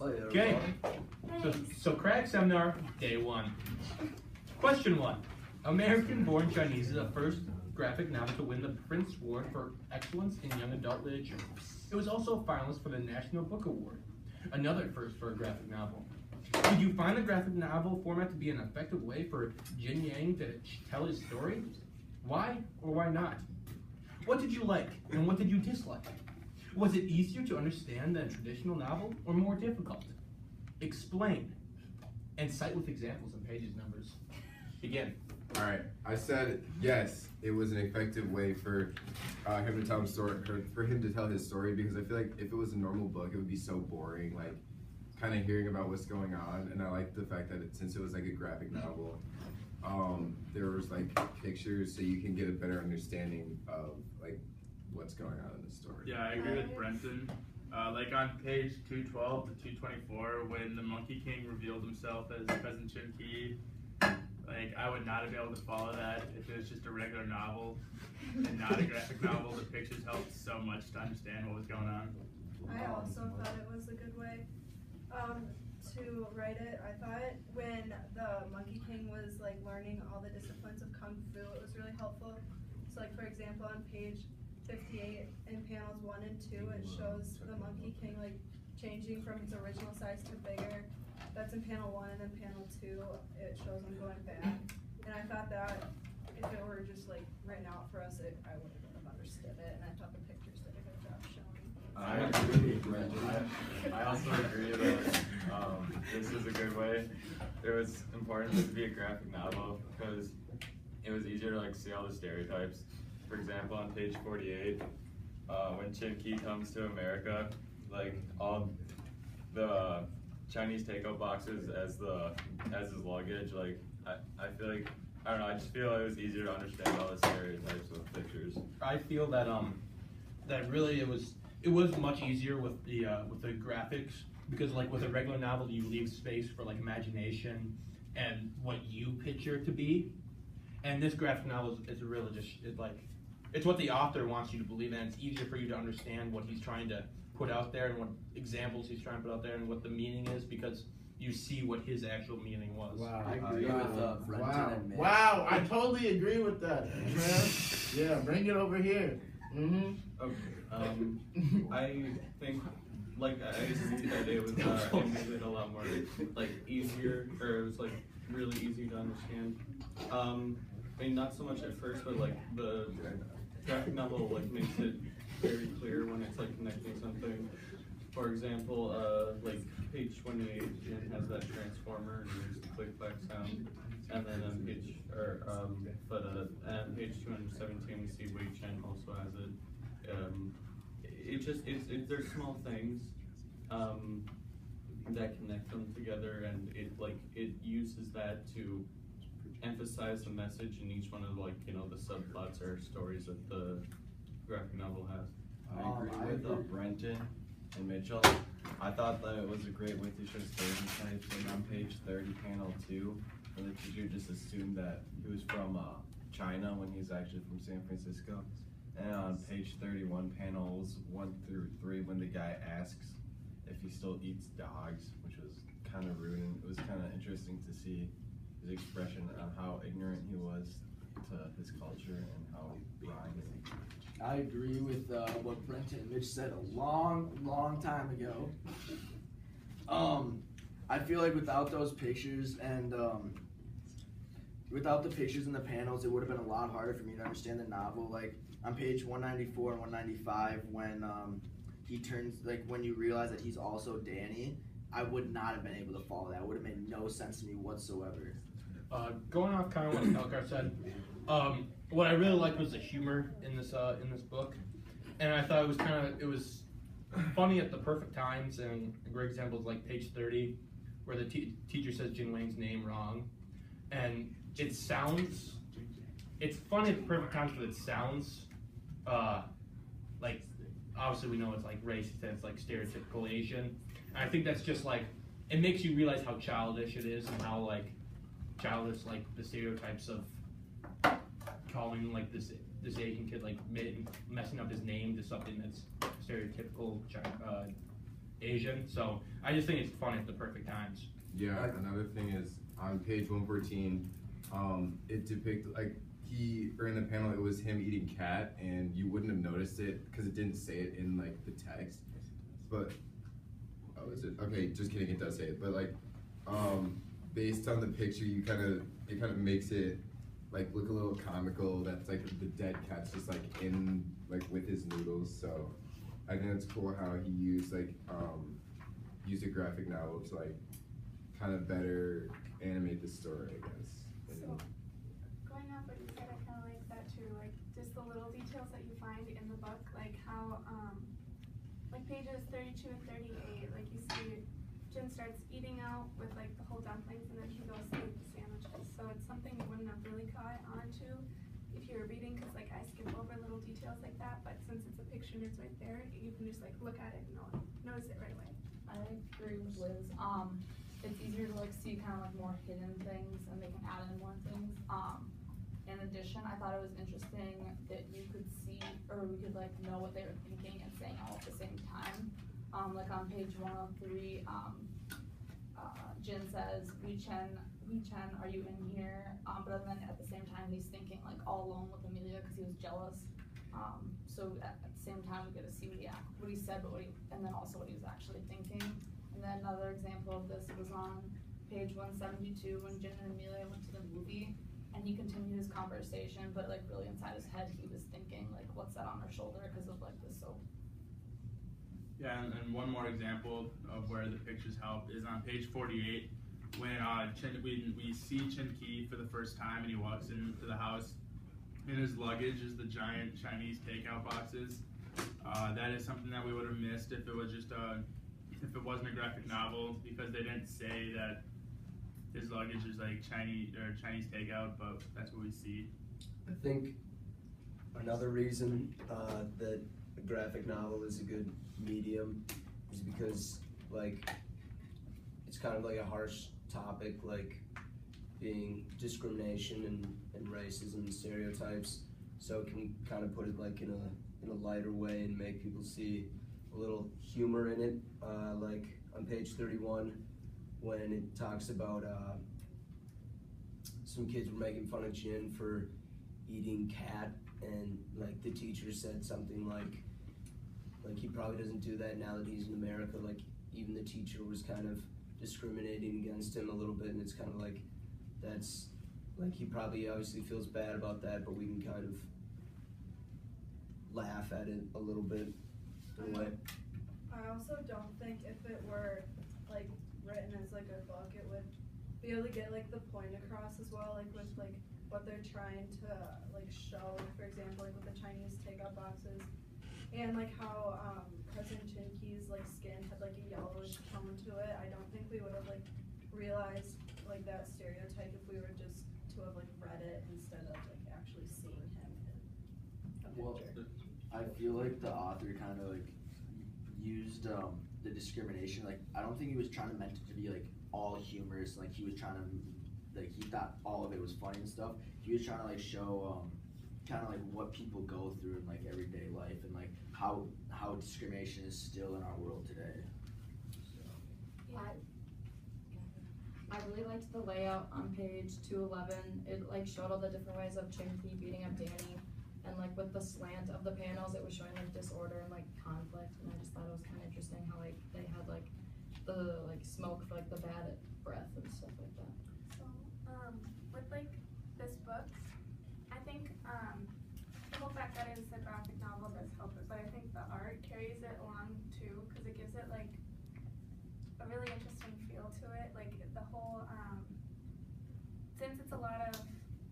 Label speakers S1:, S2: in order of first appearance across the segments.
S1: Oh, yeah.
S2: Okay. So crack seminar, day 1. Question 1. American-born Chinese is the first graphic novel to win the Prince Award for Excellence in Young Adult Literature. It was also a finalist for the National Book Award, another first for a graphic novel. Did you find the graphic novel format to be an effective way for Jin Yang to tell his story? Why or why not? What did you like and what did you dislike? Was it easier to understand than a traditional novel or more difficult? Explain and cite with examples and pages numbers. Begin.
S3: All right, I said yes. It was an effective way for him to tell his story, for him to tell his story, because I feel like if it was a normal book, it would be so boring, like kind of hearing about what's going on. And I like the fact that since it was like a graphic novel, there was like pictures, so you can get a better understanding of like what's going on in the story.
S4: Yeah, I agree with Brenton. Like on page 212 to 224, when the Monkey King revealed himself as President Chin Ki, like I would not have been able to follow that if it was just a regular novel and not a graphic novel. The pictures helped so much to understand what was going on.
S5: I also thought it was a good way to write it. I thought when the Monkey King was like learning all the disciplines of Kung Fu, it was really helpful. So like for example on page 58 in panels 1 and 2, it shows the Monkey King like changing from his original size to bigger. That's in panel 1, and then panel 2, it shows him going back. And I thought that if it were just like written out for us, I wouldn't have understood it. And I thought the pictures did a good job showing.
S6: I agree. I also agree that this is a good way. It was important to be a graphic novel because it was easier to like see all the stereotypes. For example, on page 48, when Chin Ki comes to America, like all the Chinese takeout boxes as his luggage, like I feel like, I don't know, I just feel it was easier to understand all the stereotypes with pictures.
S2: I feel that that really it was much easier with the graphics, because like with a regular novel you leave space for like imagination and what you picture it to be, and this graphic novel is really just it's what the author wants you to believe in. It's easier for you to understand what he's trying to put out there and what examples he's trying to put out there and what the meaning is, because you see what his actual meaning was.
S1: Wow. I agree with Brenton and Mitch.
S7: Wow, I totally agree with that, man. Yeah, bring it over here.
S6: Okay. I think, like, I see that it was it made it a lot more like easier, or it was like really easy to understand. I mean, not so much at first, but like the graphic novel like makes it very clear when it's like connecting something. For example, like page 28 it has that transformer and there's the click clack sound, and then on page page 217 we see Wei Chen also has it. There's small things that connect them together, and it uses that to emphasize the message in each one of the subplots or stories that the graphic novel has.
S1: I agree with Brenton and Mitchell. I thought that it was a great way to show stereotypes. On page 30, panel 2, where the teacher just assumed that he was from China when he's actually from San Francisco. And on page 31, panels 1 through 3, when the guy asks if he still eats dogs, which was kind of rude, and it was kind of interesting to see his expression on how ignorant he was to his culture and how blind.
S8: I agree with what Brenton and Mitch said a long time ago. I feel like without those pictures and without the pictures and the panels, it would have been a lot harder for me to understand the novel. Like on page 194 and 195, when he turns, like when you realize that he's also Danny, I would not have been able to follow that. It would have made no sense to me whatsoever.
S2: Going off kind of what Elkar said, what I really liked was the humor in this book, and I thought it was funny at the perfect times. And a great example is like page 30, where the teacher says Jin Wang's name wrong, and it's funny at the perfect times, but it sounds like, obviously we know it's like racist and it's like stereotypical Asian, and I think that's just like, it makes you realize how childish it is and how like childish like the stereotypes of calling like this Asian kid like messing up his name to something that's stereotypical Asian. So I just think it's fun at the perfect times.
S3: Yeah, another thing is on page 114, it depicted like in the panel it was him eating cat, and you wouldn't have noticed it because it didn't say it in like the text. But oh, is it okay? Just kidding, it does say it. But like, based on the picture, it kind of makes it like look a little comical. That's like the dead cat's just like in like with his noodles. So I think it's cool how he used used a graphic novel to like kind of better animate the story, I guess.
S9: So, going off what you said, I kind of like that too. Like just the little details that you find in the book, like how, like pages 32 and 38, like you see Jin starts eating out with like the whole dumplings, and then he goes to eat the sandwiches. So it's something you wouldn't have really caught on to if you were reading, because like I skip over little details like that. But since it's a picture and it's right there, you can just like look at it and notice it right away.
S10: I agree with Liz. It's easier to like see kind of like more hidden things, and they can add in more things. In addition, I thought it was interesting that you could see, or we could like know what they were thinking and saying all at the same time. Like on page 103, Jin says, Wei Chen, are you in here? But then at the same time, he's thinking like all alone with Amelia because he was jealous. So at the same time, we get to see what he said, and then also what he was actually thinking. And then another example of this was on page 172 when Jin and Amelia went to the movie, and he continued his conversation, but like really inside his head, he was thinking like, what's that on her shoulder because of like the soap.
S4: Yeah, and one more example of where the pictures help is on page 48 when we see Chen Qi for the first time, and he walks into the house. In his luggage is the giant Chinese takeout boxes. That is something that we would have missed if it was just if it wasn't a graphic novel, because they didn't say that his luggage is like Chinese takeout, but that's what we see.
S11: I think another reason that a graphic novel is a good medium is because like it's kind of like a harsh topic, like being discrimination and racism and stereotypes, so it can kind of put it like in a lighter way and make people see a little humor in it, like on page 31 when it talks about some kids were making fun of Jin for eating cat, and like the teacher said something like he probably doesn't do that now that he's in America. Like even the teacher was kind of discriminating against him a little bit, and it's kind of like that's like he probably obviously feels bad about that, but we can kind of laugh at it a little bit in a way.
S5: I also don't think if it were like written as like a book, it would be able to get like the point across as well, like with like what they're trying to like show, for example, like with the Chinese takeout boxes, and like how Cousin Chen Qi's like skin had like a yellowish tone to it. I don't think we would have like realized like that stereotype if we were just to have like read it instead of like actually seeing him in a picture.
S8: I feel like the author kind of like used the discrimination. Like I don't think he was trying to meant it to be like all humorous. Like he was trying to like he thought all of it was funny and stuff. He was trying to like show kind of like what people go through in like everyday life, and like how discrimination is still in our world today. So.
S10: I really liked the layout on page 211. It like showed all the different ways of Chen Qi beating up Danny, and like with the slant of the panels, it was showing like disorder and like conflict. And I just thought it was kind of interesting how like they had like the like smoke for like the bad breath and stuff like that.
S9: So with like this book, I think the whole fact that it's a graphic novel does help it, but I think the art carries it along too, because it gives it like a really interesting feel to it. Like the whole, since it's a lot of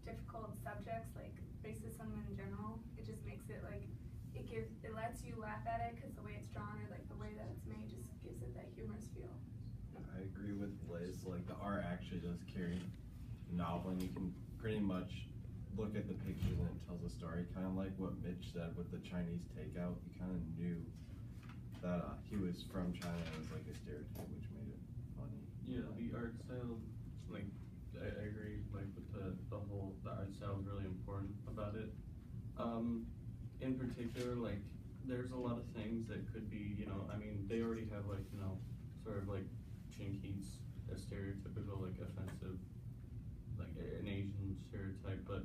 S9: difficult subjects like racism in general, it just makes it like it lets you laugh at it because the way it's drawn or like the way that it's made just gives it that humorous feel.
S1: I agree with Liz. Like the art actually does carry the novel, and you can pretty much look at the pictures and it tells a story. Kind of like what Mitch said with the Chinese takeout. You kind of knew that he was from China and it was like a stereotype, which made it funny.
S6: Yeah, the art style, like I agree. Like with the art style is really important about it. In particular, like
S12: there's a lot of things that could be, you know, I mean, they already have like, you know, sort of like Chinkies, a stereotypical, like offensive, like an Asian stereotype, but,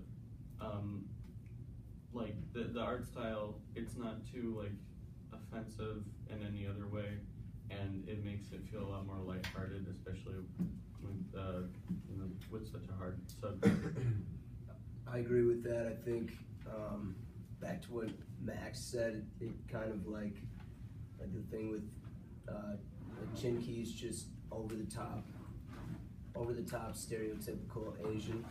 S12: like the art style, it's not too like offensive in any other way, and it makes it feel a lot more lighthearted, especially with, you know, with such a hard subject.
S11: I agree with that. I think back to what Max said, it kind of like the thing with Chinky's just over the top stereotypical Asian,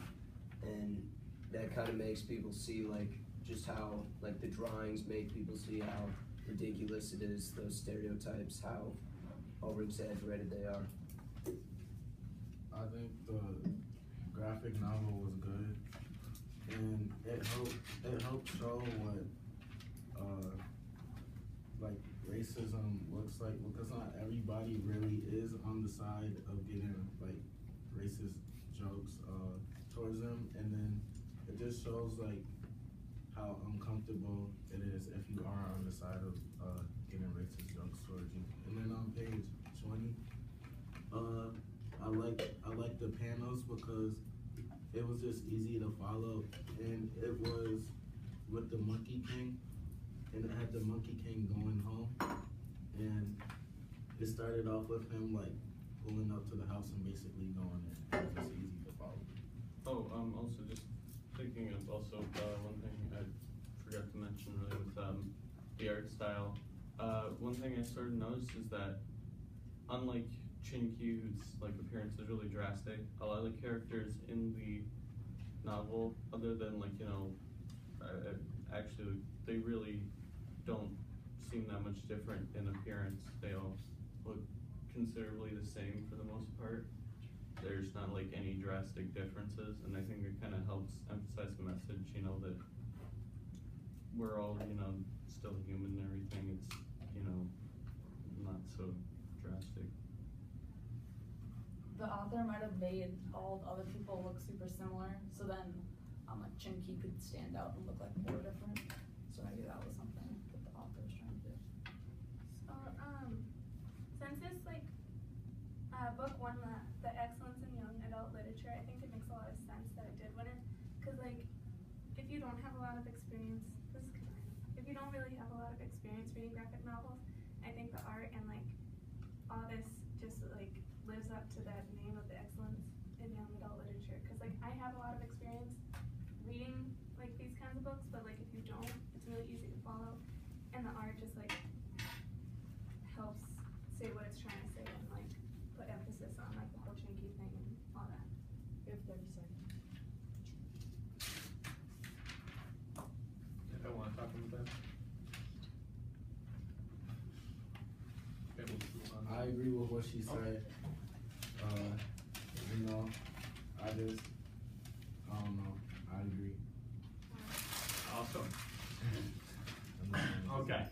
S11: and that kind of makes people see like just how like the drawings make people see how ridiculous it is, those stereotypes, how over exaggerated they are.
S7: I think the graphic novel was good, and it helped show what like racism looks like, because not everybody really is on the side of getting like racist jokes towards them, and then it just shows like how uncomfortable it is if you are on the side of getting racist jokes towards you. And then on page 20, I like the panels because it was just easy to follow, and it was with the Monkey King, and it had the Monkey King going home, and it started off with him like pulling up to the house and basically going in. It was just easy to follow.
S12: Oh, also just thinking of also one thing I forgot to mention really with the art style. One thing I sort of noticed is that unlike Chin-Kyu, whose like appearance is really drastic, a lot of the characters in the novel, other than like, you know, actually they really don't seem that much different in appearance. They all look considerably the same for the most part. There's not like any drastic differences, and I think it kind of helps emphasize the message, you know, that we're all, you know, still human and everything. It's, you know, not so drastic.
S10: The author might have made all the other people look super similar, so then like Chinky could stand out and look like more different. So maybe that was something that the author was trying to do.
S9: So, since this like book won the Excellence in Young Adult Literature, I think it makes a lot of sense that it did win it. Cause like, if you don't have a lot of experience, if you don't really have a lot of experience reading graphic novels, I think the art and like all this just like lives up to that name of the Excellence in Young Adult Literature. Cause like I have a lot of experience reading like these kinds of books, but like if you don't, it's really easy to follow, and the art just like helps say what it's trying to say and like put emphasis on like the whole Chinky thing and all that.
S10: You have 30 seconds.
S2: I want to talk about that. Okay, we'll move on.
S7: I agree with what she said. You know, I don't know. I agree.
S2: Awesome. Okay.